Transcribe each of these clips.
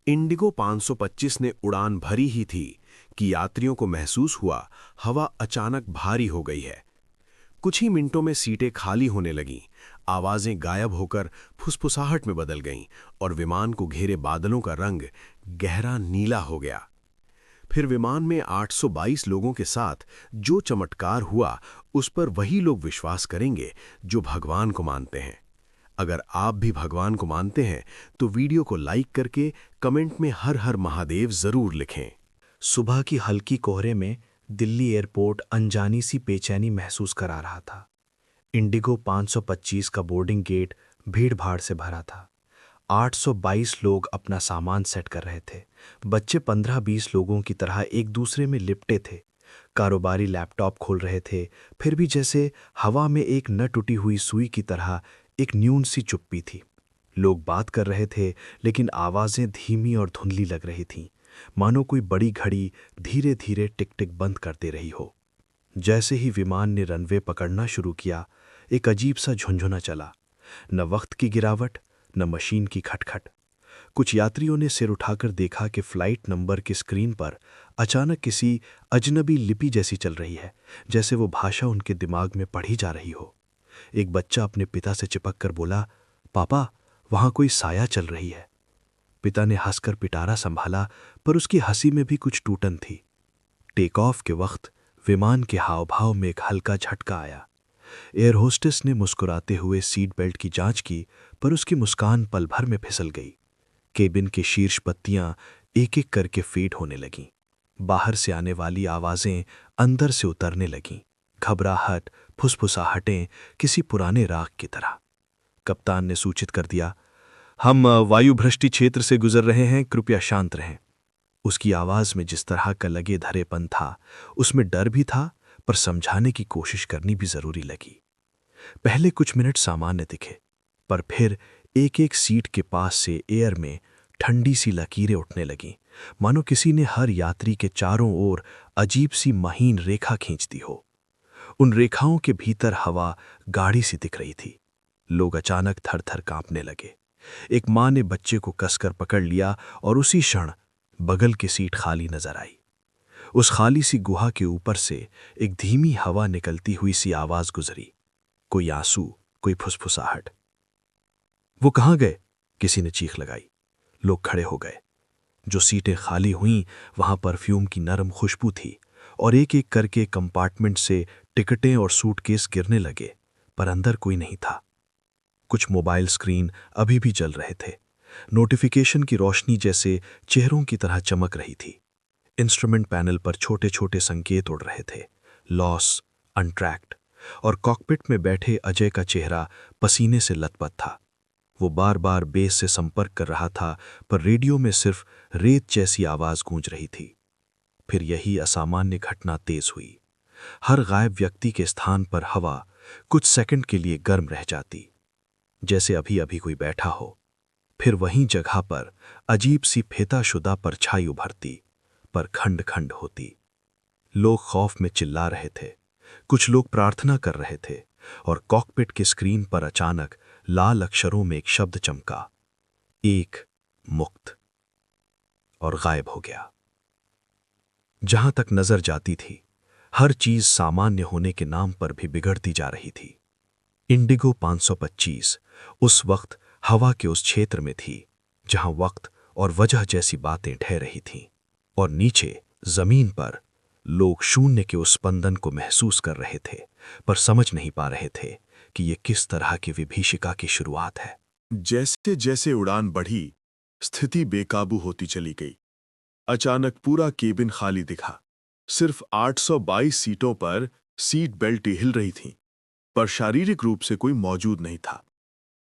Indigo 525 ने उड़ान भरी ही थी कि यात्रियों को महसूस हुआ हवा अचानक भारी हो गई है। कुछ ही मिनटों में सीटें खाली होने लगीं, आवाजें गायब होकर फुसफुसाहट में बदल गईं और विमान को घेरे बादलों का रंग गहरा नीला हो गया। फिर विमान में 822 लोगों के साथ जो चमत्कार हुआ, उस पर वही लोग विश्वास करेंगे जो भगवान को मानते हैं। अगर आप भी भगवान को मानते हैं तो वीडियो को लाइक करके कमेंट में हर हर महादेव जरूर लिखें। सुबह की हल्की कोहरे में दिल्ली एयरपोर्ट अनजानी सी बेचैनी महसूस करा रहा था। इंडिगो 525 का बोर्डिंग गेट भीड़-भाड़ से भरा था। 822 लोग अपना सामान सेट कर रहे थे। बच्चे 15-20 लोगों की तरह एक दूसरे में लिपटे थे। कारोबारी लैपटॉप खोल रहे थे, फिर भी जैसे हवा में एक न टूटी हुई सुई की तरह एक न्यून सी चुप्पी थी। लोग बात कर रहे थे, लेकिन आवाजें धीमी और धुंधली लग रही थीं, मानो कोई बड़ी घड़ी धीरे-धीरे टिक-टिक बंद कर दे रही हो। जैसे ही विमान ने रनवे पकड़ना शुरू किया, एक अजीब सा झुंझुना चला। न वक्त की गिरावट, न मशीन की खटखट। कुछ यात्रियों ने सिर उठाकर देखा कि फ्लाइट नंबर की स्क्रीन पर अचानक किसी अजनबी लिपि जैसी चल रही है, जैसे वो भाषा उनके दिमाग में पढ़ी जा रही हो। एक बच्चा अपने पिता से चिपक कर बोला, पापा, वहां कोई साया चल रही है। पिता ने हंसकर पिटारा संभाला, पर उसकी हंसी में भी कुछ टूटन थी। टेक ऑफ के वक्त विमान के हाव भाव में एक हल्का झटका आया। एयर होस्टेस ने मुस्कुराते हुए सीट बेल्ट की जांच की, पर उसकी मुस्कान पल भर में फिसल गई। केबिन की शीर्ष पत्तियां एक एक करके फेड होने लगीं। बाहर से आने वाली आवाजें अंदर से उतरने लगीं। घबराहट, फुसफुसाहटें किसी पुराने राग की तरह। कप्तान ने सूचित कर दिया, हम वायुभ्रष्टि क्षेत्र से गुजर रहे हैं, कृपया शांत रहें। उसकी आवाज में जिस तरह का लगे धरेपन था, उसमें डर भी था, पर समझाने की कोशिश करनी भी जरूरी लगी। पहले कुछ मिनट सामान्य दिखे, पर फिर एक एक सीट के पास से एयर में ठंडी सी लकीरें उठने लगीं, मानो किसी ने हर यात्री के चारों ओर अजीब सी महीन रेखा खींच दी हो। उन रेखाओं के भीतर हवा गाढ़ी सी दिख रही थी। लोग अचानक थर-थर कांपने लगे। एक मां ने बच्चे को कसकर पकड़ लिया और उसी क्षण बगल की सीट खाली नजर आई। उस खाली सी गुहा के ऊपर से एक धीमी हवा निकलती हुई सी आवाज गुजरी, कोई आंसू, कोई फुसफुसाहट। वो कहाँ गए? किसी ने चीख लगाई। लोग खड़े हो गए। जो सीटें खाली हुईं, वहां परफ्यूम की नरम खुशबू थी और एक एक करके कंपार्टमेंट से टिकटें और सूटकेस गिरने लगे, पर अंदर कोई नहीं था। कुछ मोबाइल स्क्रीन अभी भी जल रहे थे। नोटिफिकेशन की रोशनी जैसे चेहरों की तरह चमक रही थी। इंस्ट्रूमेंट पैनल पर छोटे छोटे संकेत उड़ रहे थे, लॉस, अनट्रैक्ड। और कॉकपिट में बैठे अजय का चेहरा पसीने से लथपथ था। वो बार बार बेस से संपर्क कर रहा था, पर रेडियो में सिर्फ रेत जैसी आवाज गूंज रही थी। फिर यही असामान्य घटना तेज हुई। हर गायब व्यक्ति के स्थान पर हवा कुछ सेकंड के लिए गर्म रह जाती, जैसे अभी अभी कोई बैठा हो। फिर वहीं जगह पर अजीब सी फेताशुदा परछाई उभरती, पर खंड खंड होती। लोग खौफ में चिल्ला रहे थे, कुछ लोग प्रार्थना कर रहे थे, और कॉकपिट की स्क्रीन पर अचानक लाल अक्षरों में एक शब्द चमका, एक मुक्त, और गायब हो गया। जहां तक नजर जाती थी, हर चीज सामान्य होने के नाम पर भी बिगड़ती जा रही थी। इंडिगो 525 उस वक्त हवा के उस क्षेत्र में थी जहां वक्त और वजह जैसी बातें ढह रही थीं, और नीचे जमीन पर लोग शून्य के उस स्पंदन को महसूस कर रहे थे, पर समझ नहीं पा रहे थे कि ये किस तरह की विभीषिका की शुरुआत है। जैसे जैसे उड़ान बढ़ी, स्थिति बेकाबू होती चली गई। अचानक पूरा केबिन खाली दिखा। सिर्फ 822 सीटों पर सीट बेल्ट हिल रही थीं, पर शारीरिक रूप से कोई मौजूद नहीं था।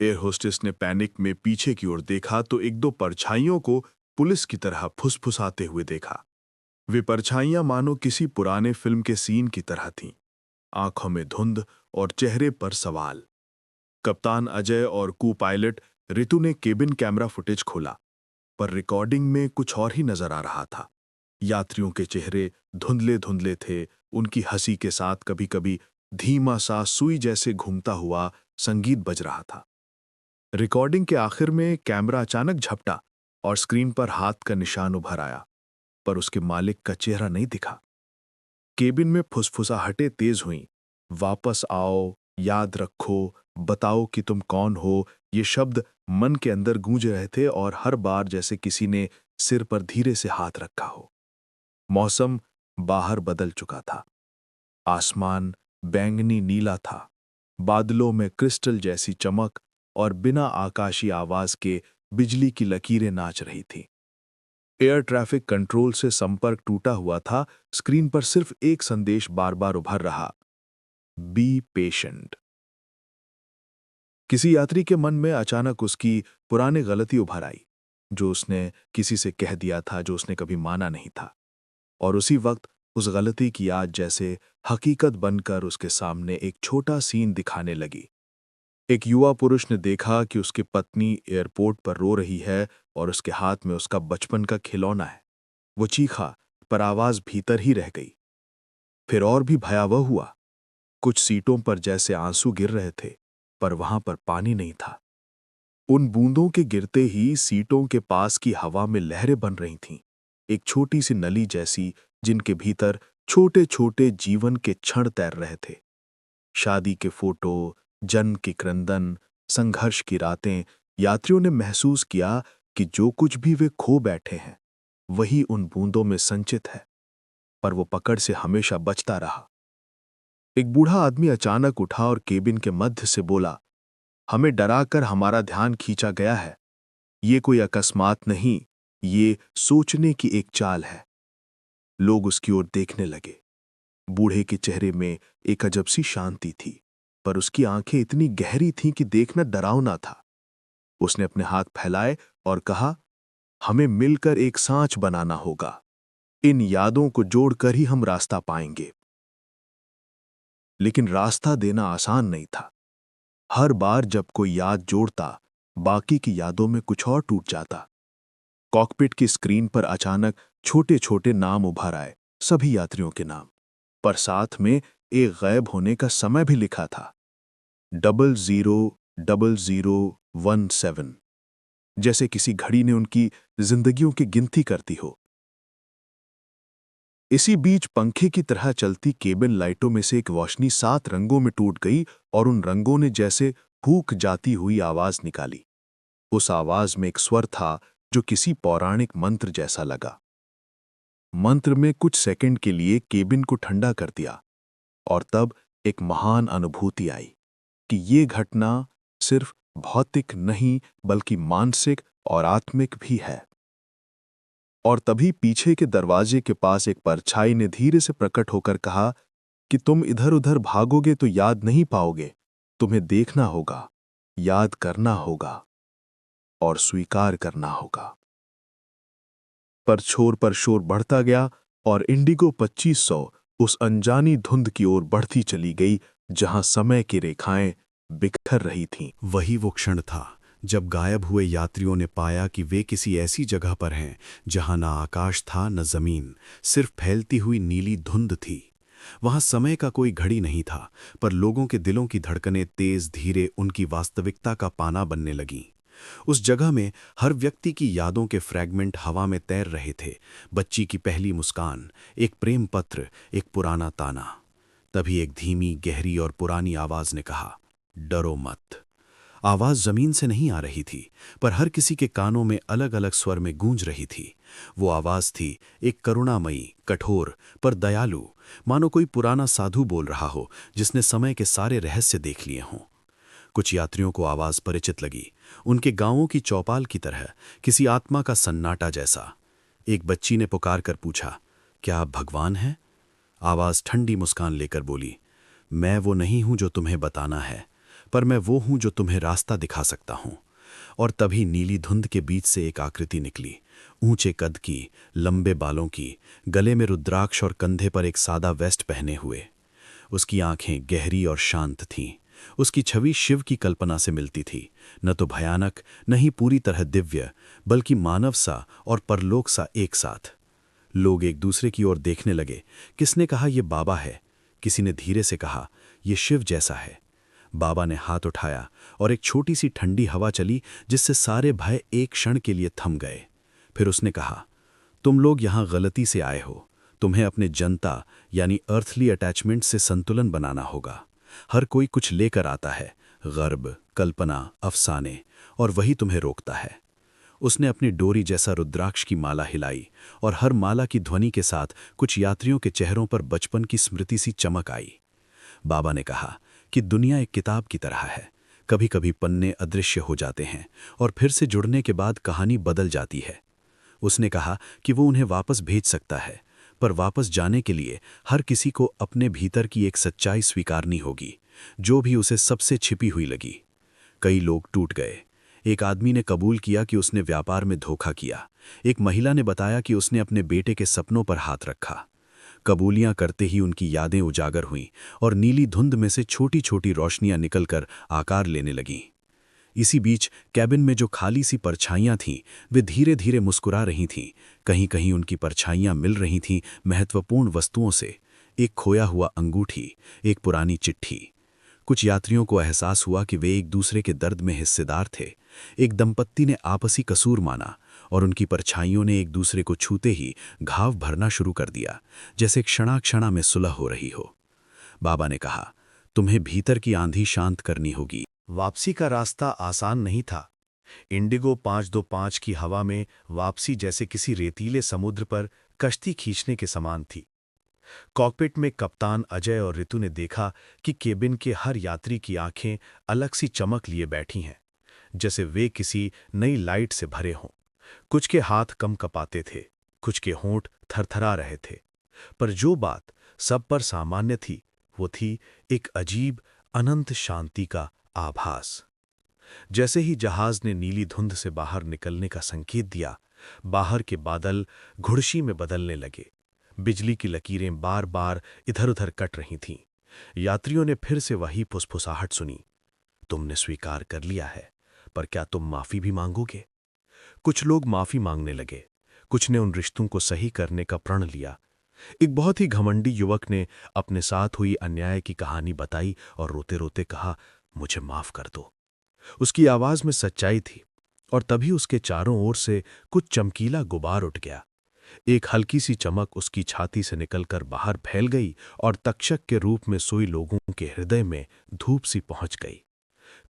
एयर होस्टेस ने पैनिक में पीछे की ओर देखा तो एक दो परछाइयों को पुलिस की तरह फुसफुसाते हुए देखा। वे परछाइयां मानो किसी पुराने फिल्म के सीन की तरह थीं, आंखों में धुंध और चेहरे पर सवाल। कप्तान अजय और कू पायलट ऋतु ने केबिन कैमरा फुटेज खोला, पर रिकॉर्डिंग में कुछ और ही नजर आ रहा था। यात्रियों के चेहरे धुंधले धुंधले थे, उनकी हंसी के साथ कभी-कभी धीमा सा सुई जैसे घूमता हुआ संगीत बज रहा था। रिकॉर्डिंग के आखिर में कैमरा अचानक झपटा और स्क्रीन पर हाथ का निशान उभर आया, पर उसके मालिक का चेहरा नहीं दिखा। केबिन में फुसफुसाहटें तेज हुईं। वापस आओ, याद रखो, बताओ कि तुम कौन हो, ये शब्द मन के अंदर गूंज रहे थे और हर बार जैसे किसी ने सिर पर धीरे से हाथ रखा हो। मौसम बाहर बदल चुका था। आसमान बैंगनी नीला था, बादलों में क्रिस्टल जैसी चमक और बिना आकाशी आवाज के बिजली की लकीरें नाच रही थीं। एयर ट्रैफिक कंट्रोल से संपर्क टूटा हुआ था। स्क्रीन पर सिर्फ एक संदेश बार बार उभर रहा, बी पेशेंट। किसी यात्री के मन में अचानक उसकी पुरानी गलती उभर आई, जो उसने किसी से कह दिया था, जो उसने कभी माना नहीं था। और उसी वक्त उस गलती की याद जैसे हकीकत बनकर उसके सामने एक छोटा सीन दिखाने लगी। एक युवा पुरुष ने देखा कि उसकी पत्नी एयरपोर्ट पर रो रही है और उसके हाथ में उसका बचपन का खिलौना है। वो चीखा, पर आवाज भीतर ही रह गई। फिर और भी भयावह हुआ। कुछ सीटों पर जैसे आंसू गिर रहे थे, पर वहां पर पानी नहीं था। उन बूंदों के गिरते ही सीटों के पास की हवा में लहरें बन रही थीं, एक छोटी सी नली जैसी, जिनके भीतर छोटे छोटे जीवन के क्षण तैर रहे थे। शादी के फोटो, जन्म की क्रंदन, संघर्ष की रातें। यात्रियों ने महसूस किया कि जो कुछ भी वे खो बैठे हैं, वही उन बूंदों में संचित है, पर वो पकड़ से हमेशा बचता रहा। एक बूढ़ा आदमी अचानक उठा और केबिन के मध्य से बोला, हमें डराकर हमारा ध्यान खींचा गया है। ये कोई अकस्मात नहीं, ये सोचने की एक चाल है। लोग उसकी ओर देखने लगे। बूढ़े के चेहरे में एक अजब सी शांति थी, पर उसकी आंखें इतनी गहरी थीं कि देखना डरावना था। उसने अपने हाथ फैलाए और कहा, हमें मिलकर एक सांच बनाना होगा। इन यादों को जोड़कर ही हम रास्ता पाएंगे। लेकिन रास्ता देना आसान नहीं था। हर बार जब कोई याद जोड़ता, बाकी की यादों में कुछ और टूट जाता। कॉकपिट की स्क्रीन पर अचानक छोटे छोटे नाम उभर आए, सभी यात्रियों के नाम, पर साथ में एक गायब होने का समय भी लिखा था, 000017, जैसे किसी घड़ी ने उनकी जिंदगियों की गिनती करती हो। इसी बीच पंखे की तरह चलती केबिन लाइटों में से एक रोशनी 7 रंगों में टूट गई और उन रंगों ने जैसे फूंक जाती हुई आवाज निकाली। उस आवाज में एक स्वर था जो किसी पौराणिक मंत्र जैसा लगा। मंत्र में कुछ सेकंड के लिए केबिन को ठंडा कर दिया, और तब एक महान अनुभूति आई कि ये घटना सिर्फ भौतिक नहीं बल्कि मानसिक और आत्मिक भी है। और तभी पीछे के दरवाजे के पास एक परछाई ने धीरे से प्रकट होकर कहा कि तुम इधर उधर भागोगे तो याद नहीं पाओगे, तुम्हें देखना होगा, याद करना होगा और स्वीकार करना होगा। पर शोर बढ़ता गया और इंडिगो 2500 उस अनजानी धुंध की ओर बढ़ती चली गई जहां समय की रेखाएं बिखर रही थीं। वही वो क्षण था जब गायब हुए यात्रियों ने पाया कि वे किसी ऐसी जगह पर हैं जहां ना आकाश था न जमीन, सिर्फ फैलती हुई नीली धुंध थी। वहां समय का कोई घड़ी नहीं था, पर लोगों के दिलों की धड़कनें तेज धीरे उनकी वास्तविकता का पाना बनने लगीं। उस जगह में हर व्यक्ति की यादों के फ्रैगमेंट हवा में तैर रहे थे। बच्ची की पहली मुस्कान, एक प्रेम पत्र, एक पुराना ताना। तभी एक धीमी, गहरी और पुरानी आवाज ने कहा, डरो मत। आवाज जमीन से नहीं आ रही थी, पर हर किसी के कानों में अलग अलग स्वर में गूंज रही थी। वो आवाज थी एक करुणामयी, कठोर पर दयालु, मानो कोई पुराना साधु बोल रहा हो जिसने समय के सारे रहस्य देख लिए हों। कुछ यात्रियों को आवाज परिचित लगी, उनके गांवों की चौपाल की तरह, किसी आत्मा का सन्नाटा जैसा। एक बच्ची ने पुकार कर पूछा, क्या आप भगवान हैं? आवाज ठंडी मुस्कान लेकर बोली, मैं वो नहीं हूं जो तुम्हें बताना है, पर मैं वो हूं जो तुम्हें रास्ता दिखा सकता हूं। और तभी नीली धुंध के बीच से एक आकृति निकली, ऊंचे कद की, लंबे बालों की, गले में रुद्राक्ष और कंधे पर एक सादा वेस्ट पहने हुए। उसकी आंखें गहरी और शांत थीं। उसकी छवि शिव की कल्पना से मिलती थी, न तो भयानक, न ही पूरी तरह दिव्य, बल्कि मानव सा और परलोक सा एक साथ। लोग एक दूसरे की ओर देखने लगे। किसने कहा ये बाबा है, किसी ने धीरे से कहा ये शिव जैसा है। बाबा ने हाथ उठाया और एक छोटी सी ठंडी हवा चली जिससे सारे भय एक क्षण के लिए थम गए। फिर उसने कहा, तुम लोग यहाँ गलती से आए हो। तुम्हें अपने जनता यानी अर्थली अटैचमेंट से संतुलन बनाना होगा। हर कोई कुछ लेकर आता है, गर्ब, कल्पना, अफसाने, और वही तुम्हें रोकता है। उसने अपनी डोरी जैसा रुद्राक्ष की माला हिलाई और हर माला की ध्वनि के साथ कुछ यात्रियों के चेहरों पर बचपन की स्मृति सी चमक आई। बाबा ने कहा कि दुनिया एक किताब की तरह है। कभी कभी पन्ने अदृश्य हो जाते हैं और फिर से जुड़ने के बाद कहानी बदल जाती है। उसने कहा कि वो उन्हें वापस भेज सकता है, पर वापस जाने के लिए हर किसी को अपने भीतर की एक सच्चाई स्वीकारनी होगी, जो भी उसे सबसे छिपी हुई लगी। कई लोग टूट गए। एक आदमी ने कबूल किया कि उसने व्यापार में धोखा किया। एक महिला ने बताया कि उसने अपने बेटे के सपनों पर हाथ रखा। कबूलियां करते ही उनकी यादें उजागर हुईं और नीली धुंध में से छोटी छोटी रोशनियां निकलकर आकार लेने लगीं। इसी बीच कैबिन में जो खाली सी परछाइयां थीं, वे धीरे धीरे मुस्कुरा रही थीं। कहीं कहीं उनकी परछाइयां मिल रही थीं महत्वपूर्ण वस्तुओं से, एक खोया हुआ अंगूठी, एक पुरानी चिट्ठी। कुछ यात्रियों को एहसास हुआ कि वे एक दूसरे के दर्द में हिस्सेदार थे। एक दंपत्ति ने आपसी कसूर माना और उनकी परछाइयों ने एक दूसरे को छूते ही घाव भरना शुरू कर दिया, जैसे क्षणा में सुलह हो रही हो। बाबा ने कहा, तुम्हें भीतर की आंधी शांत करनी होगी। वापसी का रास्ता आसान नहीं था। इंडिगो 525 की हवा में वापसी जैसे किसी रेतीले समुद्र पर कश्ती खींचने के समान थी। कॉकपिट में कप्तान अजय और ऋतु ने देखा कि केबिन के हर यात्री की आंखें अलग सी चमक लिए बैठी हैं, जैसे वे किसी नई लाइट से भरे हों। कुछ के हाथ कम कपाते थे, कुछ के होंठ थरथरा रहे थे, पर जो बात सब पर सामान्य थी वो थी एक अजीब अनंत शांति का आभास। जैसे ही जहाज ने नीली धुंध से बाहर निकलने का संकेत दिया, बाहर के बादल घुड़शी में बदलने लगे। बिजली की लकीरें बार बार इधर उधर कट रही थीं। यात्रियों ने फिर से वही फुसफुसाहट सुनी, तुमने स्वीकार कर लिया है, पर क्या तुम माफी भी मांगोगे? कुछ लोग माफी मांगने लगे, कुछ ने उन रिश्तों को सही करने का प्रण लिया। एक बहुत ही घमंडी युवक ने अपने साथ हुई अन्याय की कहानी बताई और रोते रोते कहा, मुझे माफ कर दो। उसकी आवाज में सच्चाई थी, और तभी उसके चारों ओर से कुछ चमकीला गुबार उठ गया। एक हल्की सी चमक उसकी छाती से निकलकर बाहर फैल गई और तक्षक के रूप में सोई लोगों के हृदय में धूप सी पहुंच गई।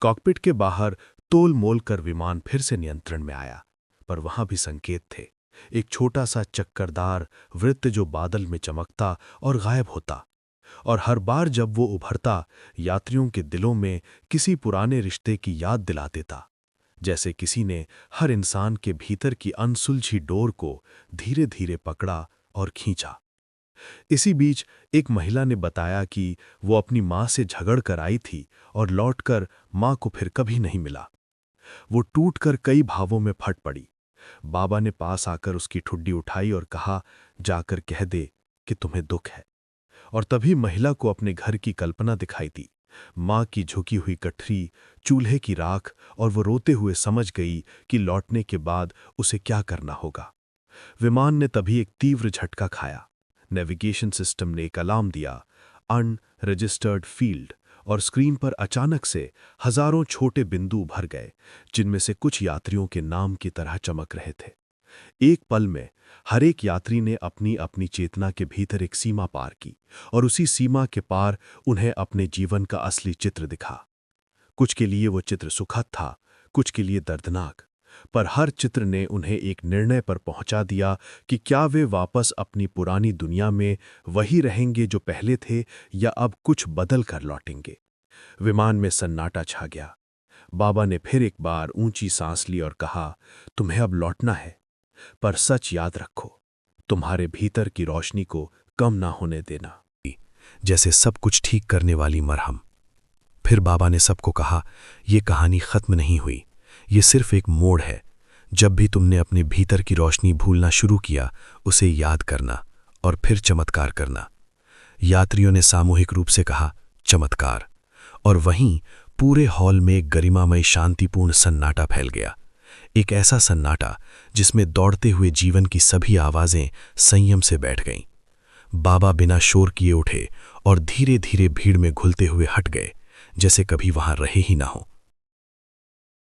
कॉकपिट के बाहर तोल मोल कर विमान फिर से नियंत्रण में आया, पर वहां भी संकेत थे। एक छोटा सा चक्करदार वृत्त जो बादल में चमकता और गायब होता, और हर बार जब वो उभरता, यात्रियों के दिलों में किसी पुराने रिश्ते की याद दिला देता, जैसे किसी ने हर इंसान के भीतर की अनसुलझी डोर को धीरे धीरे पकड़ा और खींचा। इसी बीच एक महिला ने बताया कि वो अपनी मां से झगड़ कर आई थी और लौटकर मां को फिर कभी नहीं मिला। वो टूटकर कई भावों में फट पड़ी। बाबा ने पास आकर उसकी ठुड्डी उठाई और कहा, जाकर कह दे कि तुम्हें दुख है। और तभी महिला को अपने घर की कल्पना दिखाई दी, मां की झुकी हुई गठरी, चूल्हे की राख, और वो रोते हुए समझ गई कि लौटने के बाद उसे क्या करना होगा। विमान ने तभी एक तीव्र झटका खाया। नेविगेशन सिस्टम ने एक अलार्म दिया, अनरजिस्टर्ड फील्ड, और स्क्रीन पर अचानक से हजारों छोटे बिंदु उभर गए, जिनमें से कुछ यात्रियों के नाम की तरह चमक रहे थे। एक पल में हर एक यात्री ने अपनी अपनी चेतना के भीतर एक सीमा पार की, और उसी सीमा के पार उन्हें अपने जीवन का असली चित्र दिखा। कुछ के लिए वो चित्र सुखद था, कुछ के लिए दर्दनाक, पर हर चित्र ने उन्हें एक निर्णय पर पहुंचा दिया कि क्या वे वापस अपनी पुरानी दुनिया में वही रहेंगे जो पहले थे, या अब कुछ बदल कर लौटेंगे। विमान में सन्नाटा छा गया। बाबा ने फिर एक बार ऊंची सांस ली और कहा, तुम्हें अब लौटना है, पर सच याद रखो, तुम्हारे भीतर की रोशनी को कम ना होने देना। जैसे सब कुछ ठीक करने वाली मरहम। फिर बाबा ने सबको कहा, यह कहानी खत्म नहीं हुई, ये सिर्फ एक मोड़ है। जब भी तुमने अपने भीतर की रोशनी भूलना शुरू किया, उसे याद करना और फिर चमत्कार करना। यात्रियों ने सामूहिक रूप से कहा, चमत्कार, और वहीं पूरे हॉल में एक गरिमामय शांतिपूर्ण सन्नाटा फैल गया। एक ऐसा सन्नाटा जिसमें दौड़ते हुए जीवन की सभी आवाजें संयम से बैठ गईं। बाबा बिना शोर किए उठे और धीरे धीरे भीड़ में घुलते हुए हट गए, जैसे कभी वहां रहे ही ना हो।